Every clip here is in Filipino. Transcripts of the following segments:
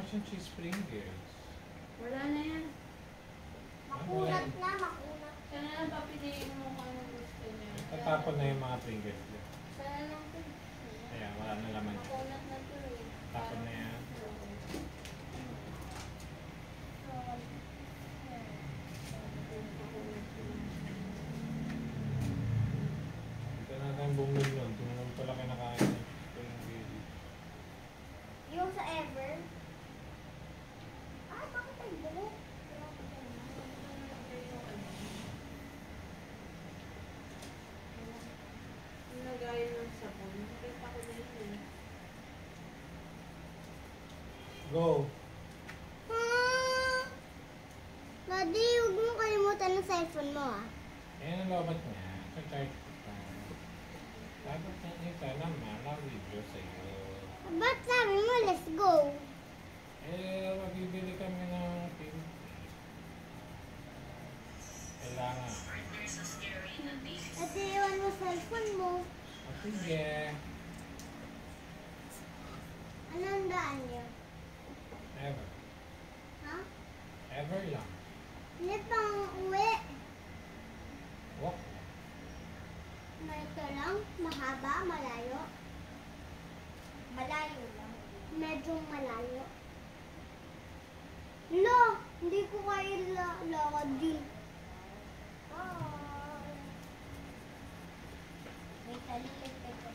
siyang cheese Pringles. Wala na yan. Makunat na, makunat. Sana lang papiliin mo kung anong gusto niya. Tatapon na yung mga Pringles niya. Sana lang po. Kaya wala na laman. Makunat na to eh. Tapon na yan. Ito natin bumili nun. Tumulong pala kinakain ng Pringles. Yung sa Ever. Ah, bakit ay buhok? Nagaya ng sabon. Nakita ko na yun eh. Go! Daddy, huwag mo kalimutan ng cellphone mo ah. Ayan ang lobat niya. Sa charge ko pa. Dapat niya sana video sa'yo. Ba't sabi mo, let's go? Magbibili kami ng film. Kailangan. At iwan mo cellphone mo. Sige. Anong daan niyo? Ever. Ha? Ever lang. Hindi pang uwi. Walk. Ito lang, mahaba, malayo. Malayo lang. Medyo malayo. Lo, hindi ko kaya lakad din. May talilig ko.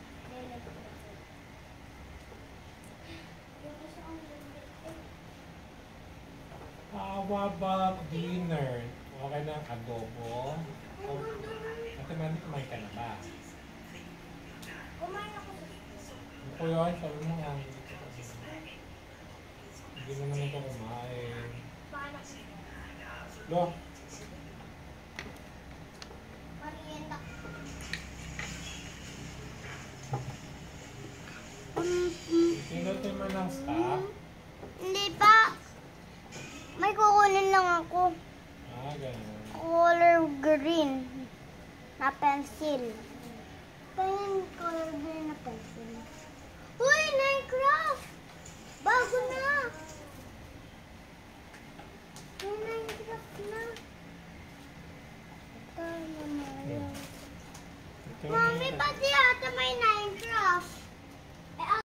Bak dinner. Okay na ang adobo. Ate Mandy, kumain ka na ba? Kumain ako. Ano ko yun? Sabi mo nga. Hindi naman ito kumain. Paano? Lo, Marienda. pinutin mo ng stock. Hindi pa. May kukunin lang ako. Ganun. Color green na pencil. Color green na pencil. Uy, Minecraft! Bago na! May Minecraft na. Ito naman. Ito Mami, na. pati ata may